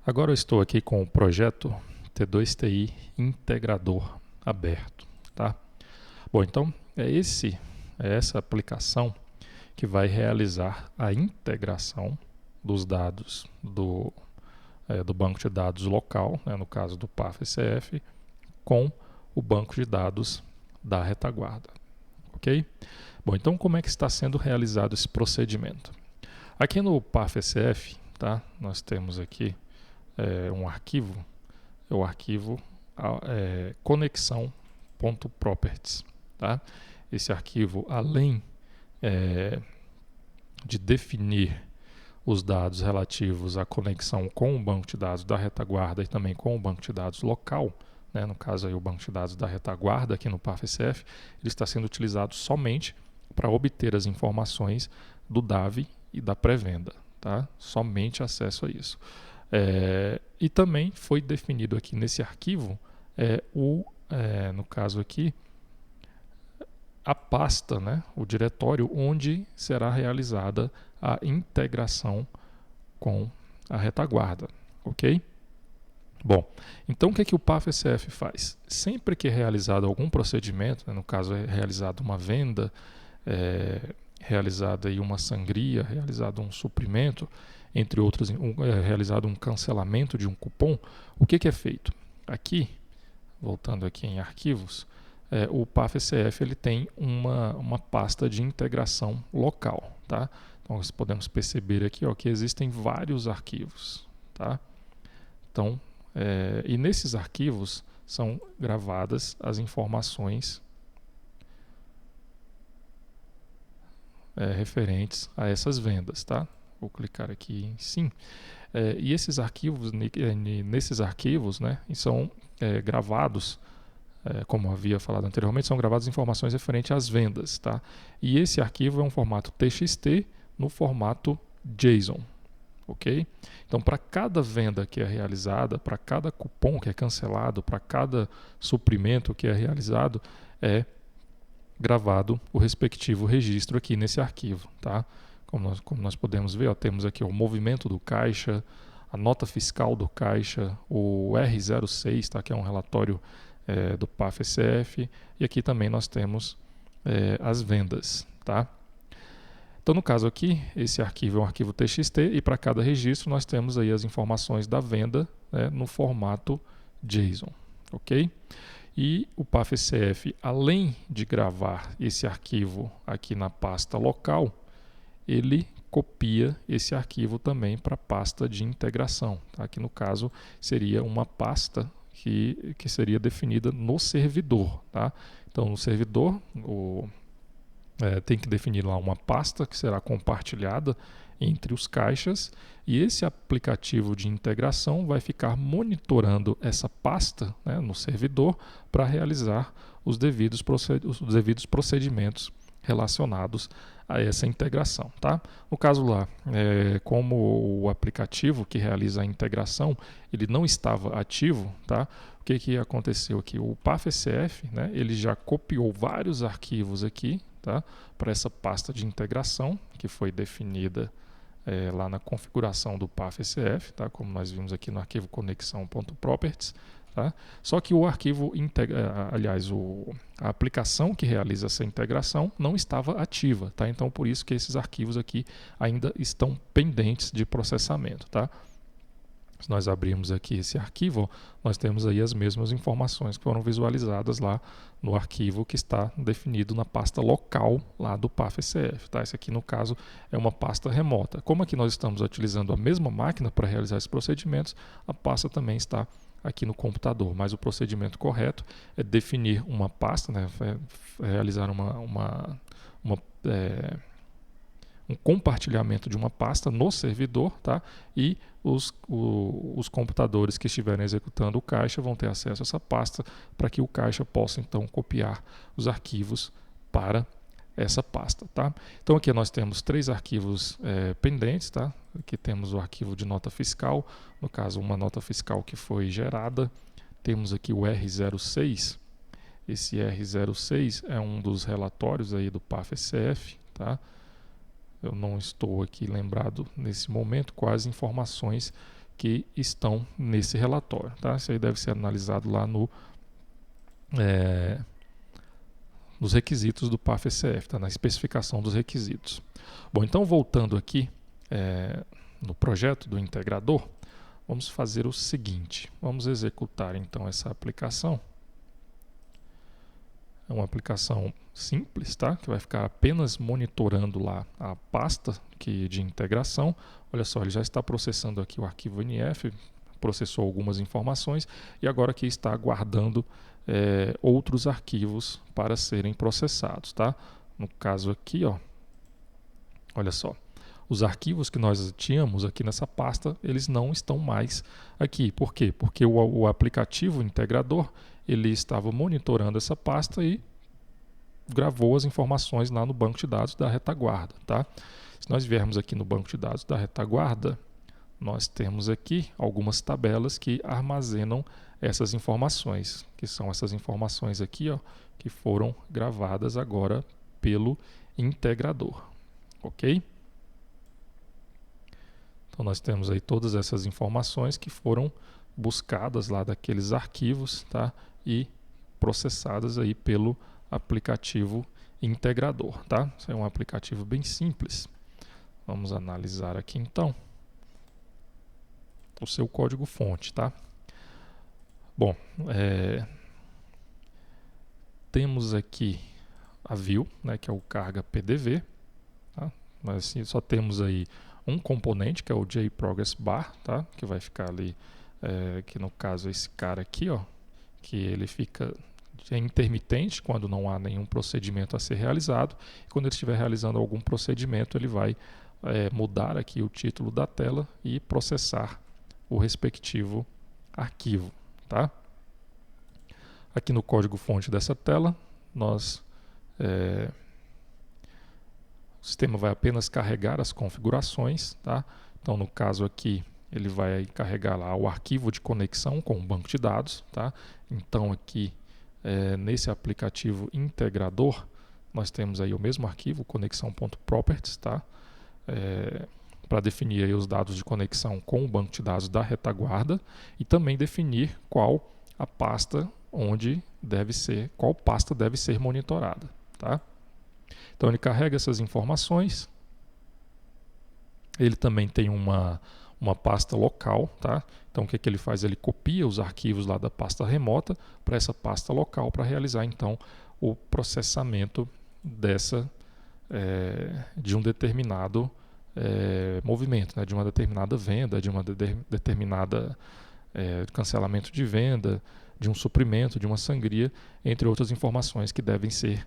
Agora eu estou aqui com o projeto T2TI Integrador aberto, tá? Bom, então é essa aplicação que vai realizar a integração dos dados do banco de dados local, né, no caso do PAF-ECF, com o banco de dados da retaguarda, ok? Bom, então como é que está sendo realizado esse procedimento? Aqui no PAF-ECF, tá, nós temos aqui um arquivo, é o arquivo conexão.properties. Tá? Esse arquivo, além de definir os dados relativos à conexão com o banco de dados da retaguarda e também com o banco de dados local, né, no caso aí o banco de dados da retaguarda aqui no PAF-ECF, ele está sendo utilizado somente para obter as informações do DAV e da pré-venda, tá? Somente acesso a isso. E também foi definido aqui nesse arquivo no caso aqui, a pasta, né, o diretório onde será realizada a integração com a retaguarda, ok? Bom, então o que o PAF-ECF faz? Sempre que é realizado algum procedimento, né, no caso é realizada uma venda, realizada aí uma sangria, realizado um suprimento, entre outras, realizado um cancelamento de um cupom, o que é feito? Aqui, voltando aqui em arquivos, o PAF-ECF ele tem uma pasta de integração local. Tá? Então, nós podemos perceber aqui que existem vários arquivos. Tá? Então, e nesses arquivos são gravadas as informações referentes a essas vendas. Tá? Vou clicar aqui em sim. E esses arquivos, nesses arquivos, né, são gravados, como havia falado anteriormente, são gravadas informações referentes às vendas. Tá? E esse arquivo é um formato TXT no formato JSON. Okay? Então, para cada venda que é realizada, para cada cupom que é cancelado, para cada suprimento que é realizado, é gravado o respectivo registro aqui nesse arquivo. Tá? Como nós podemos ver, temos aqui o movimento do caixa, a nota fiscal do caixa, o R06, tá? Que é um relatório do PAF-ECF, e aqui também nós temos as vendas. Tá? Então, no caso aqui, esse arquivo é um arquivo TXT e para cada registro nós temos aí as informações da venda, né, no formato JSON. Ok? E o PAF-ECF, além de gravar esse arquivo aqui na pasta local, ele copia esse arquivo também para a pasta de integração. Tá? Que no caso seria uma pasta que seria definida no servidor. Tá? Então, no servidor, tem que definir lá uma pasta que será compartilhada entre os caixas, e esse aplicativo de integração vai ficar monitorando essa pasta, né, no servidor para realizar os devidos procedimentos relacionados a essa integração. Tá? No caso lá, como o aplicativo que realiza a integração ele não estava ativo, tá? O que aconteceu aqui? O PAF-ECF, né, ele já copiou vários arquivos aqui, tá, para essa pasta de integração que foi definida lá na configuração do PAF-ECF, tá, como nós vimos aqui no arquivo conexão.properties. Tá? Só que o arquivo, a aplicação que realiza essa integração não estava ativa. Tá? Então, por isso que esses arquivos aqui ainda estão pendentes de processamento. Tá? Se nós abrirmos aqui esse arquivo, nós temos aí as mesmas informações que foram visualizadas lá no arquivo que está definido na pasta local lá do PAF-ECF. Tá? Esse aqui, no caso, é uma pasta remota. Como aqui nós estamos utilizando a mesma máquina para realizar esses procedimentos, a pasta também está aqui no computador, mas o procedimento correto é definir uma pasta, né, realizar um compartilhamento de uma pasta no servidor, tá? E os computadores que estiverem executando o caixa vão ter acesso a essa pasta para que o caixa possa então copiar os arquivos para essa pasta. Tá? Então aqui nós temos 3 arquivos pendentes. Tá? Aqui temos o arquivo de nota fiscal, no caso uma nota fiscal que foi gerada. Temos aqui o R06. Esse R06 é um dos relatórios aí do PAF-ECF. Tá? Eu não estou aqui lembrado nesse momento quais informações que estão nesse relatório, tá? Isso aí deve ser analisado lá nos requisitos do PAF-ECF, tá? Na especificação dos requisitos. Bom, então voltando aqui no projeto do integrador, vamos fazer o seguinte, vamos executar então essa aplicação. É uma aplicação simples, tá? Que vai ficar apenas monitorando lá a pasta de integração. Olha só, ele já está processando aqui o arquivo NF, processou algumas informações e agora aqui está aguardando outros arquivos para serem processados, tá? No caso aqui, ó, olha só, os arquivos que nós tínhamos aqui nessa pasta, eles não estão mais aqui. Por quê? Porque o aplicativo integrador, ele estava monitorando essa pasta e gravou as informações lá no banco de dados da retaguarda, tá? Se nós viermos aqui no banco de dados da retaguarda, nós temos aqui algumas tabelas que armazenam essas informações, que são essas informações aqui, ó, que foram gravadas agora pelo integrador, ok? Então nós temos aí todas essas informações que foram buscadas lá daqueles arquivos, tá? E processadas aí pelo aplicativo integrador, tá? Isso é um aplicativo bem simples. Vamos analisar aqui então o seu código-fonte, tá? Bom, temos aqui a view, né, que é o carga PDV, tá? Mas assim, só temos aí um componente, que é o JProgressBar, tá? Que vai ficar ali, que no caso é esse cara aqui, ó, que ele fica intermitente quando não há nenhum procedimento a ser realizado. E quando ele estiver realizando algum procedimento, ele vai mudar aqui o título da tela e processar o respectivo arquivo, tá? Aqui no código-fonte dessa tela, o sistema vai apenas carregar as configurações, tá? Então, no caso aqui, ele vai carregar lá o arquivo de conexão com o banco de dados, tá? Então, aqui, nesse aplicativo integrador, nós temos aí o mesmo arquivo, conexão.properties, tá? Para definir aí os dados de conexão com o banco de dados da retaguarda e também definir qual a pasta qual pasta deve ser monitorada, tá? Então ele carrega essas informações. Ele também tem uma pasta local, tá? Então o que ele faz? Ele copia os arquivos lá da pasta remota para essa pasta local para realizar então o processamento de um determinado movimento, né? De uma determinada venda, de uma determinada cancelamento de venda, de um suprimento, de uma sangria, entre outras informações que devem ser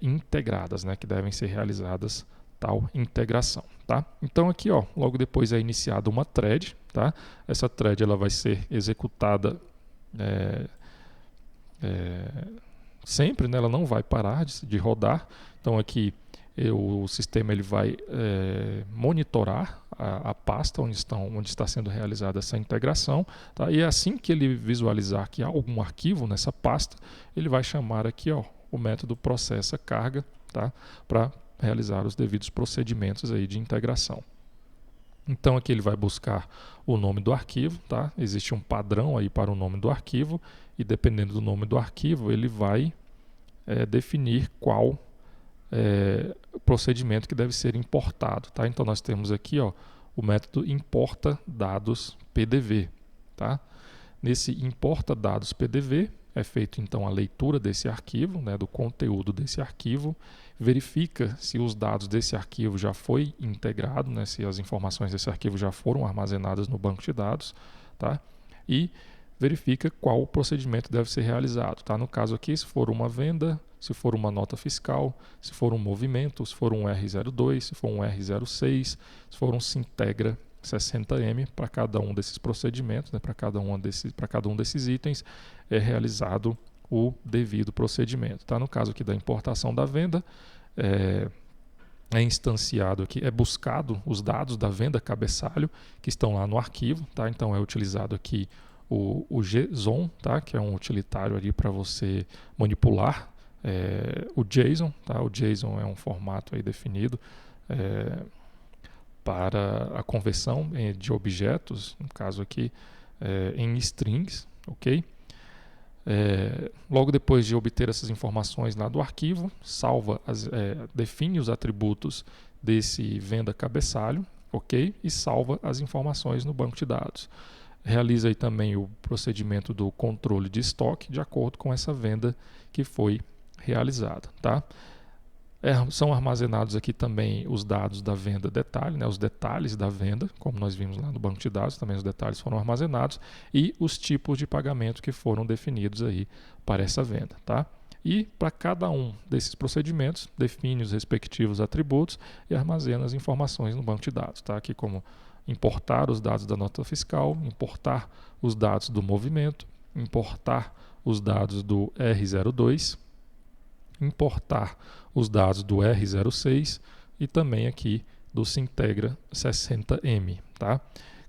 integradas, né? Que devem ser realizadas tal integração, tá? Então aqui, ó, logo depois é iniciada uma thread, tá? Essa thread ela vai ser executada sempre, né? Ela não vai parar de rodar. Então aqui o sistema ele vai monitorar a pasta onde está sendo realizada essa integração, tá? E assim que ele visualizar que há algum arquivo nessa pasta, ele vai chamar aqui, ó, o método processa carga, tá? Para realizar os devidos procedimentos aí de integração. Então aqui ele vai buscar o nome do arquivo, tá? Existe um padrão aí para o nome do arquivo e dependendo do nome do arquivo ele vai definir qual procedimento que deve ser importado, tá? Então nós temos aqui, ó, o método importa dados PDV, tá? Nesse importa dados PDV é feito então a leitura desse arquivo, né, do conteúdo desse arquivo, verifica se os dados desse arquivo já foi integrado, né, se as informações desse arquivo já foram armazenadas no banco de dados, tá? E verifica qual procedimento deve ser realizado, tá? No caso aqui, se for uma venda, se for uma nota fiscal, se for um movimento, se for um R02, se for um R06, se for um Sintegra 60M, para cada um desses procedimentos, né, para cada um desses itens, é realizado o devido procedimento. Tá? No caso aqui da importação da venda, é instanciado aqui, é buscado os dados da venda cabeçalho que estão lá no arquivo, tá? Então é utilizado aqui o JSON, tá? Que é um utilitário ali para você manipular o JSON, tá? O JSON é um formato aí definido para a conversão de objetos, no caso aqui em strings, ok? Logo depois de obter essas informações lá do arquivo, define os atributos desse venda cabeçalho, ok? E salva as informações no banco de dados. Realiza aí também o procedimento do controle de estoque de acordo com essa venda que foi realizada, tá? São armazenados aqui também os dados da venda detalhe, né, os detalhes da venda, como nós vimos lá no banco de dados, também os detalhes foram armazenados, e os tipos de pagamento que foram definidos aí para essa venda, tá? E para cada um desses procedimentos, define os respectivos atributos e armazena as informações no banco de dados, tá? Aqui como importar os dados da nota fiscal, importar os dados do movimento, importar os dados do R02, importar os dados do R06 e também aqui do Sintegra 60M, tá?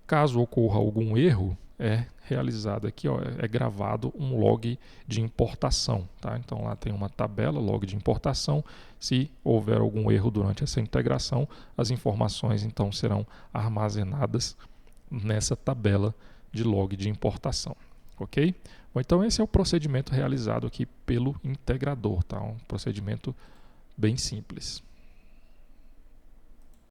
Caso ocorra algum erro, é realizado aqui, é gravado um log de importação, tá? Então lá tem uma tabela, log de importação. Se houver algum erro durante essa integração, as informações então serão armazenadas nessa tabela de log de importação, ok? Bom, então esse é o procedimento realizado aqui pelo integrador, tá? Um procedimento bem simples.